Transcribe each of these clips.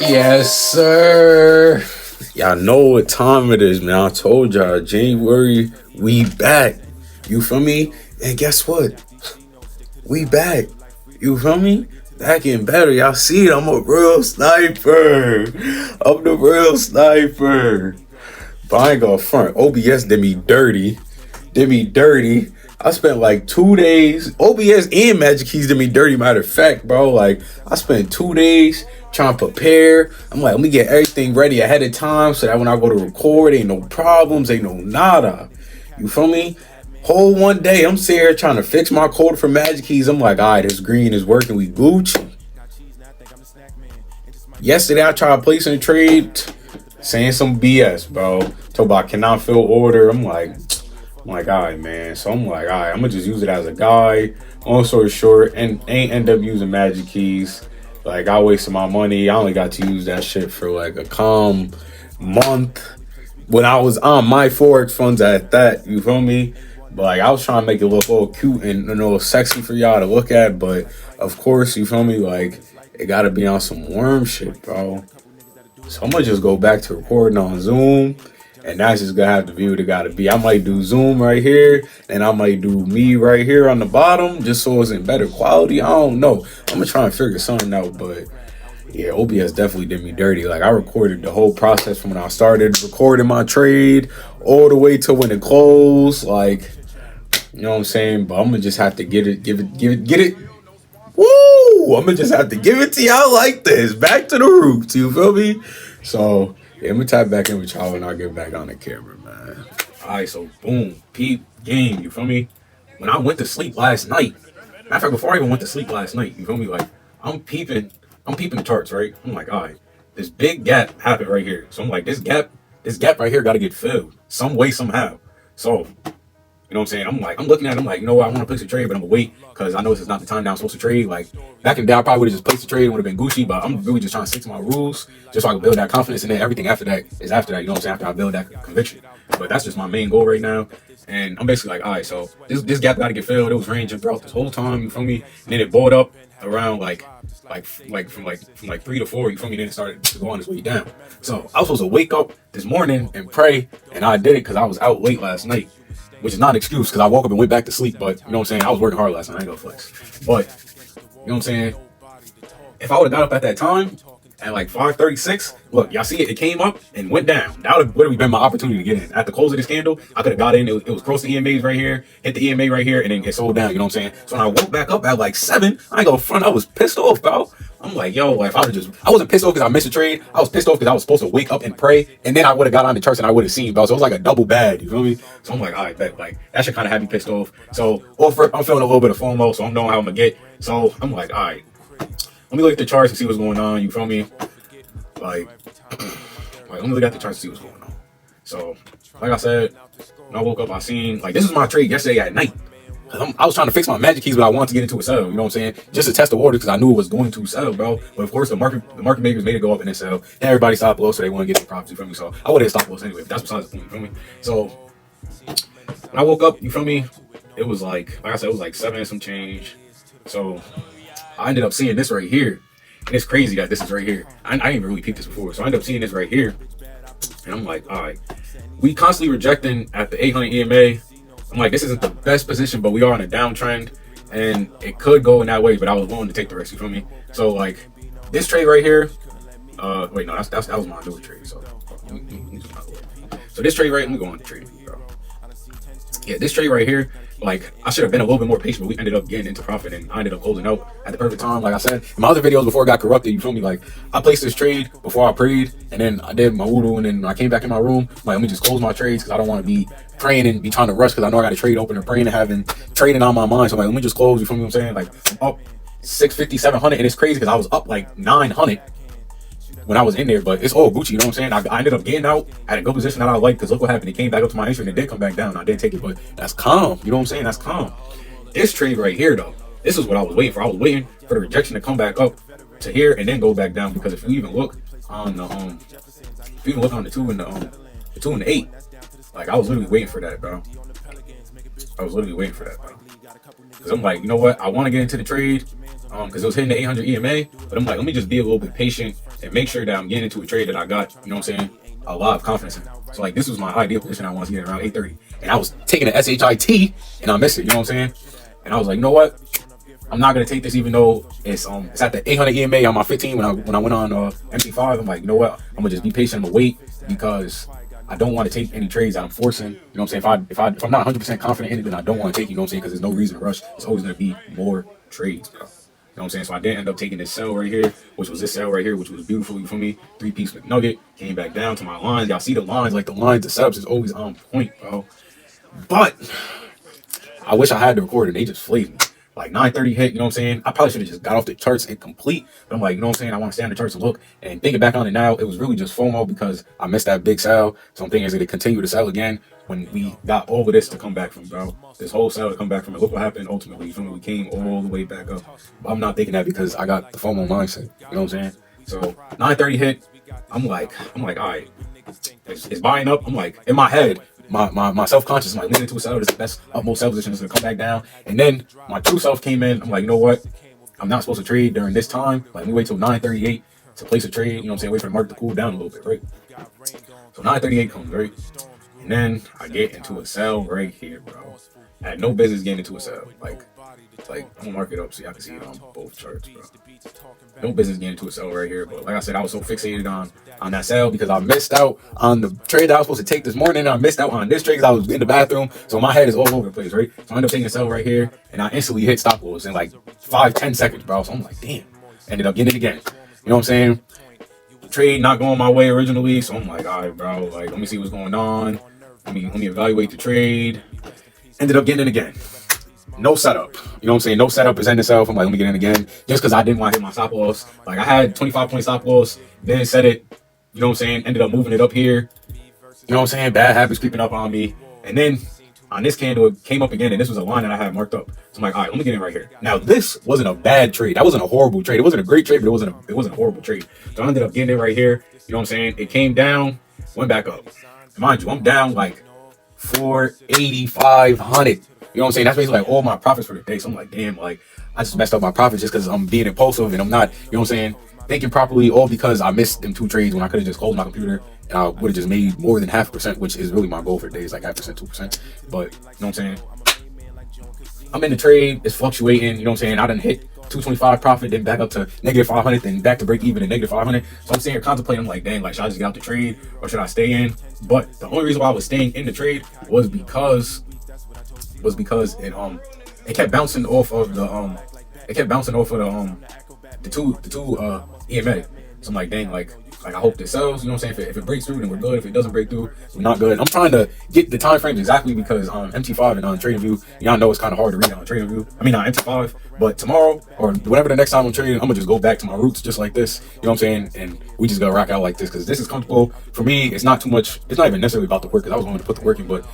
Yes, sir. Y'all know what time it is, man. I told y'all, January, we back. You feel me? And guess what? We back. You feel me? Back and better. Y'all see it. I'm a real sniper. I'm the real sniper. But I ain't gonna front. OBS did me dirty. Did me dirty. I spent like 2 days. OBS and Magic Keys did me dirty. Matter of fact, bro. Like, I spent 2 days trying to prepare. I'm like, let me get everything ready ahead of time so that when I go to record, ain't no problems, ain't no nada. You feel me? Whole one day, I'm sitting here trying to fix my code for Magic Keys. I'm like, all right, this green is working. We Gucci. Yesterday, I tried placing a trade, saying some BS, bro. Talk about cannot fill order. I'm like, all right, man. So I'm like, all right, I'm gonna just use it as a guide. Long story short, and ain't end up using Magic Keys. Like, I wasted my money. I only got to use that shit for like a calm month when I was on my Forex funds at that. You feel me? But like, I was trying to make it look all cute and sexy for y'all to look at. But of course, you feel me? Like, it gotta be on some worm shit, bro. So I'm gonna just go back to recording on Zoom, and that's just gonna have the view that gotta be. I might do Zoom right here, and I might do me right here on the bottom, just so it's in better quality. I don't know. I'm gonna try and figure something out, but yeah, OBS definitely did me dirty. Like, I recorded the whole process from when I started recording my trade all the way to when it closed. Like, you know what I'm saying? But I'm gonna just have to get it. Woo! I'm gonna just have to give it to y'all like this. Back to the roots, you feel me? So, yeah, I'm gonna tap back in with y'all when I get back on the camera, man. Alright, so boom, peep game, you feel me? When I went to sleep last night, matter of fact, before I even went to sleep last night, you feel me? Like, I'm peeping the charts, right? I'm like, alright, this big gap happened right here. So I'm like, this gap right here gotta get filled some way, somehow. So, you know what I'm saying? I'm looking at it, I'm like, you know what, I want to place a trade, but I'm gonna wait because I know this is not the time that I'm supposed to trade. Like, back in the day, I probably would have just placed the trade and would have been Gucci, but I'm really just trying to stick to my rules just so I can build that confidence, and then everything after that is after that, you know what I'm saying? After I build that conviction. But that's just my main goal right now. And I'm basically like, all right, so this gap got to get filled. It was ranging throughout this whole time, you feel me? And then it bought up around from 3 to 4, you feel me? Then it started to go on its way down. So I was supposed to wake up this morning and pray, and I did it because I was out late last night, which is not an excuse because I woke up and went back to sleep. But you know what I'm saying? I was working hard last night. I ain't gonna flex. But you know what I'm saying? If I would have got up at that time at like 5:36, look, y'all see it? It came up and went down. That would have literally been my opportunity to get in. At the close of this candle, I could have got in. It was close to EMAs right here, hit the EMA right here, and then it sold down. You know what I'm saying? So when I woke back up at like 7, I ain't gonna front. I was pissed off, bro. I'm like, yo, if I wasn't pissed off because I missed a trade. I was pissed off because I was supposed to wake up and pray, and then I would have got on the charts and I would have seen, bro. So it was like a double bad. You feel me? So I'm like, all right, bet. Like, that should kind of have me pissed off. So I'm feeling a little bit of FOMO, so I'm knowing how I'm gonna get. So I'm like, all right, let me look at the charts and see what's going on. You feel me? Like, let me look at the charts and see what's going on. So, like I said, when I woke up, I seen, like, this was my trade yesterday at night. I was trying to fix my Magic Keys, but I wanted to get into a sell. You know what I'm saying? Just to test the water because I knew it was going to sell, bro. But of course, the market makers made it go up and then sell. And everybody stopped low, so they want to get their profits. You feel me? So I would have stopped loss anyway. But that's besides the point. You feel me? So when I woke up, you feel me? It was like I said, it was like 7 and some change. So I ended up seeing this right here. And it's crazy that this is right here. I didn't even really peep this before. So I ended up seeing this right here. And I'm like, all right. We constantly rejecting at the 800 EMA. I'm like, this isn't the best position, but we are on a downtrend. And it could go in that way, but I was willing to take the risk. You feel me? So, like, this trade right here. Wait, no, that was my new trade. So this trade right, let me go on the trade, bro. Yeah, this trade right here, like, I should have been a little bit more patient, but we ended up getting into profit and I ended up closing out at the perfect time. Like I said in my other videos before it got corrupted, you feel me? Like, I placed this trade before I prayed, and then I did my wudu, and then I came back in my room. Like, let me just close my trades because I don't want to be praying and be trying to rush because I know I got a trade open and praying and having trading on my mind. So, like, let me just close. You feel me what I'm saying? Like, I'm up 650, 700, and it's crazy because I was up like 900 when I was in there, but it's all Gucci, you know what I'm saying? I ended up getting out at a good position that I like because look what happened. It came back up to my entry and it did come back down. I did take it, but that's calm. You know what I'm saying? That's calm. This trade right here, though, this is what I was waiting for. I was waiting for the rejection to come back up to here and then go back down because if you even look on the the 2 and the 2 and the 8, like, I was literally waiting for that, bro. I was literally waiting for that, bro. Because I'm like, you know what? I want to get into the trade. because it was hitting the 800 EMA. But I'm like, let me just be a little bit patient and make sure that I'm getting into a trade that I got, you know what I'm saying, a lot of confidence in. So like this was my ideal position I wanted to get around 830, and I was taking a SHIT and I missed it, you know what I'm saying. And I was like, you know what? I'm not gonna take this, even though it's at the 800 EMA on my 15 when I went on MT5. I'm like, you know what? I'm gonna just be patient. I'm gonna wait because I don't want to take any trades that I'm forcing. You know what I'm saying? If I'm not 100% confident in it, then I don't want to take. You know what I'm saying? Because there's no reason to rush. There's always gonna be more trades, bro. You know what I'm saying? So I did end up taking this sell right here, which was this sell right here, which was beautiful. You feel me? 3-piece McNugget. Came back down to my lines. Y'all see the lines? Like the lines, the setups is always on point, bro. But I wish I had the recorder. They just flayed me. Like 930 hit, you know what I'm saying? I probably should have just got off the charts and complete. But I'm like, you know what I'm saying? I want to stay on the charts and look. And thinking back on it now, it was really just FOMO because I missed that big sell. So I'm thinking, is it going to continue to sell again when we got all of this to come back from, bro? This whole sell to come back from it. Look what happened ultimately. You feel me? We came all the way back up. But I'm not thinking that because I got the FOMO mindset. You know what I'm saying? So 930 hit. I'm like, all right. It's buying up. I'm like, in my head, my self-conscious, I'm like, leaning into a sell, this is the best utmost sell position is gonna come back down. And then my true self came in. I'm like, you know what? I'm not supposed to trade during this time. Like, let me wait till 938 to place a trade. You know what I'm saying? Wait for the market to cool down a little bit, right? So 938 comes, right? And then I get into a sell right here, bro. I had no business getting into a sell. Like I'm gonna mark it up so y'all can see it on both charts, bro. No business getting into a sell right here, but like I said, I was so fixated on that sell because I missed out on the trade that I was supposed to take this morning. And I missed out on this trade because I was in the bathroom, so my head is all over the place, right? So I ended up taking a sell right here, and I instantly hit stop loss in like 5-10 seconds, bro. So I'm like, damn. Ended up getting it again. You know what I'm saying? Trade not going my way originally, so I'm like, all right, bro. Like, let me see what's going on. Let me evaluate the trade. Ended up getting it again. No setup. You know what I'm saying? No setup present itself. I'm like, let me get in again. Just because I didn't want to hit my stop loss. Like, I had 25-point stop loss. Then set it. You know what I'm saying? Ended up moving it up here. You know what I'm saying? Bad habits creeping up on me. And then on this candle, it came up again. And this was a line that I had marked up. So I'm like, all right, let me get in right here. Now, this wasn't a bad trade. That wasn't a horrible trade. It wasn't a great trade, but it wasn't a horrible trade. So I ended up getting it right here. You know what I'm saying? It came down, went back up. And mind you, I'm down like 480, 500. You know what I'm saying? That's basically like all my profits for the day. So I'm like, damn, like I just messed up my profits just because I'm being impulsive and I'm not, you know what I'm saying, thinking properly, all because I missed them 2 trades when I could have just closed my computer and I would have just made more than 0.5%, which is really my goal for the day, is like 0.5%, 2%. But you know what I'm saying? I'm in the trade, it's fluctuating, you know what I'm saying? I done hit 225 profit, then back up to -500, then back to break even and -500. So I'm sitting here contemplating, I'm like, dang, like, should I just get out the trade or should I stay in? But the only reason why I was staying in the trade was because it kept bouncing off of the two EMA. So I'm like, dang, like I hope this sells. You know what I'm saying? If it breaks through, then we're good. If it doesn't break through, we're not good. I'm trying to get the time frames exactly because on MT5 and on TradingView, y'all know it's kind of hard to read on TradingView. I mean on MT5, but tomorrow or whenever the next time I'm trading, I'm gonna just go back to my roots just like this. You know what I'm saying? And we just gotta rock out like this because this is comfortable for me. It's not too much. It's not even necessarily about the work because I was going to put the work in, but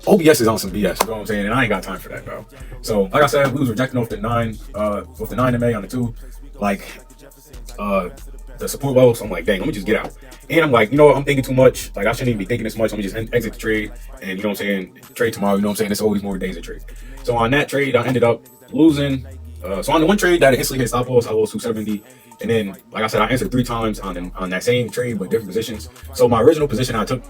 OBS is on some BS, you know what I'm saying? And I ain't got time for that, bro. So, like I said, we was rejecting off the 9 MA on the 2, like, the support level. So I'm like, dang, let me just get out. And I'm like, you know what? I'm thinking too much. Like, I shouldn't even be thinking this much. Let me just exit the trade. And, you know what I'm saying? Trade tomorrow, you know what I'm saying? There's always more days to trade. So on that trade, I ended up losing. So on the one trade that instantly hit stop loss, I lost 270. And then, like I said, I answered 3 times on that same trade, but different positions. So my original position I took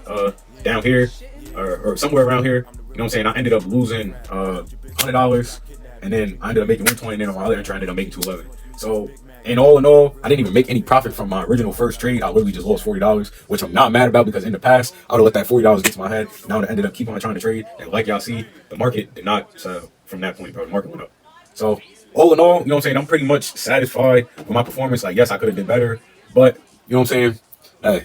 down here, or somewhere around here, you know what I'm saying? I ended up losing $100, and then I ended up making 120, and then on my other entry I ended up making 211. So, and all in all, I didn't even make any profit from my original first trade. I literally just lost $40, which I'm not mad about because in the past I would have let that $40 get to my head. Now I would have ended up keep on trying to trade, and like y'all see, the market did not sell from that point, bro. The market went up. So all in all, you know what I'm saying? I'm pretty much satisfied with my performance. Like, yes, I could have did better, but you know what I'm saying? Hey,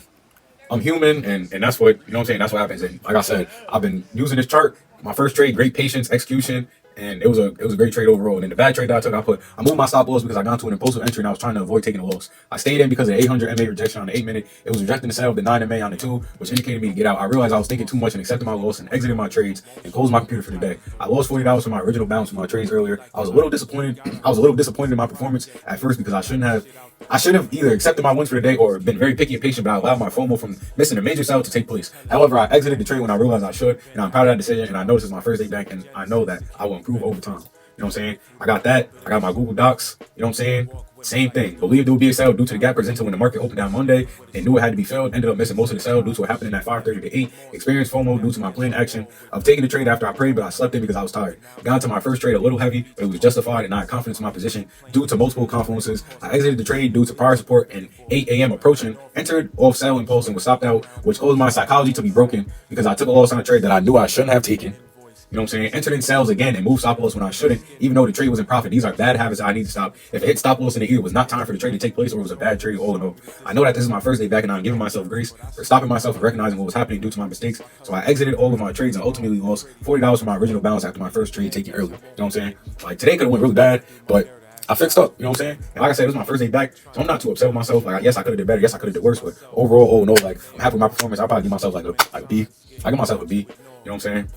I'm human, and that's what, you know what I'm saying, that's what happens. And like I said, I've been using this chart. My first trade, great patience, execution, and it was a great trade overall. And then the bad trade that I took, I moved my stop loss because I got into an impulsive entry and I was trying to avoid taking a loss. I stayed in because of the 800 MA rejection on the 8-minute. It was rejecting the sell of the 9 MA on the 2, which indicated me to get out. I realized I was thinking too much and accepted my loss and exited my trades and closed my computer for the day. I lost $40 from my original balance from my trades earlier. I was a little disappointed. In my performance at first because I should have either accepted my wins for the day or been very picky and patient, but I allowed my FOMO from missing a major sell to take place. However, I exited the trade when I realized I should, and I'm proud of that decision, and I know this is my first day back, and I know that I will improve over time. know what I'm saying? I got that. I got my Google Docs. You know what I'm saying? Same thing. Believed it would be a sale due to the gap presented when the market opened down Monday. They knew it had to be filled. Ended up missing most of the sale due to what happened at 5:30 to 8. Experienced FOMO due to my planned action of taking the trade after I prayed, but I slept in because I was tired. Got into my first trade a little heavy, but it was justified and I had confidence in my position due to multiple confluences. I exited the trade due to prior support and 8 a.m. approaching. Entered off sell impulse and was stopped out, which caused my psychology to be broken because I took a loss on a trade that I knew I shouldn't have taken. You know what I'm saying? Entered in sales again and moved stop loss when I shouldn't, even though the trade was in profit. These are bad habits I need to stop. If it hit stop loss in the either was not time for the trade to take place or it was a bad trade, all in all. I know that this is my first day back and I'm giving myself grace for stopping myself and recognizing what was happening due to my mistakes. So I exited all of my trades and ultimately lost $40 from my original balance after my first trade taken early. You know what I'm saying? Like today could have went really bad, but I fixed up, you know what I'm saying? And like I said, it was my first day back, so I'm not too upset with myself. Like, yes, I could have did better. Yes, I could have did worse, but overall, oh no, like I'm happy with my performance. I'll probably give myself like a B. I give myself a B. You know what I'm saying?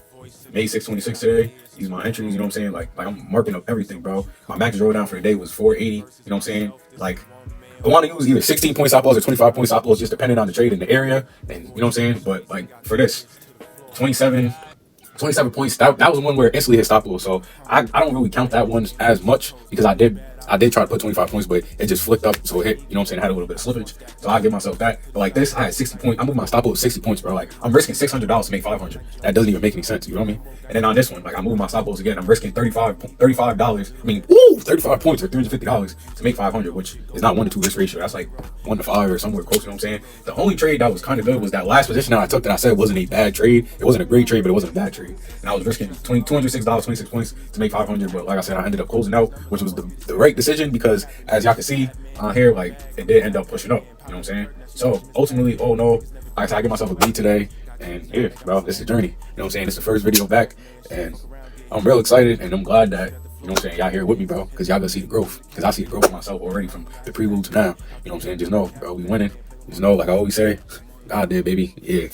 May 6/26 today. These are my entries, you know what I'm saying? Like I'm marking up everything, bro. My max drawdown for the day was 480. You know what I'm saying? Like I want to use either 16-point stop loss or 25-point stop loss, just depending on the trade in the area. And you know what I'm saying? But like for this, 27 points, that was one where it instantly hit stop loss. So I don't really count that one as much because I did try to put 25 points, but it just flicked up, so it hit, you know what I'm saying, I had a little bit of slippage. So I give myself that. But like this, I had 60 points. I moved my stop loss 60 points, bro. Like I'm risking $600 to make 500. That doesn't even make any sense, you know what I mean? And then on this one, like I moved my stop loss again. I'm risking $35. I mean, 35 points or $350 to make 500, which is not 1 to 2 risk ratio. That's like 1 to 5 or somewhere close, you know what I'm saying? The only trade that was kind of good was that last position that I took that I said wasn't a bad trade. It wasn't a great trade, but it wasn't a bad trade. And I was risking $206, 26 points to make 500. But like I said, I ended up closing out, which was the right decision because as y'all can see on here, like it did end up pushing up, you know what I'm saying? So ultimately, oh no, like I said, I give myself a B today, and yeah, bro, this is a journey, you know what I'm saying? It's the first video back, and I'm real excited, and I'm glad that, you know what I'm saying, y'all here with me, bro, because y'all gonna see the growth, because I see the growth of myself already from the prelude to now, you know what I'm saying? Just know, bro, we winning. Just know, like I always say, God did, baby, yeah.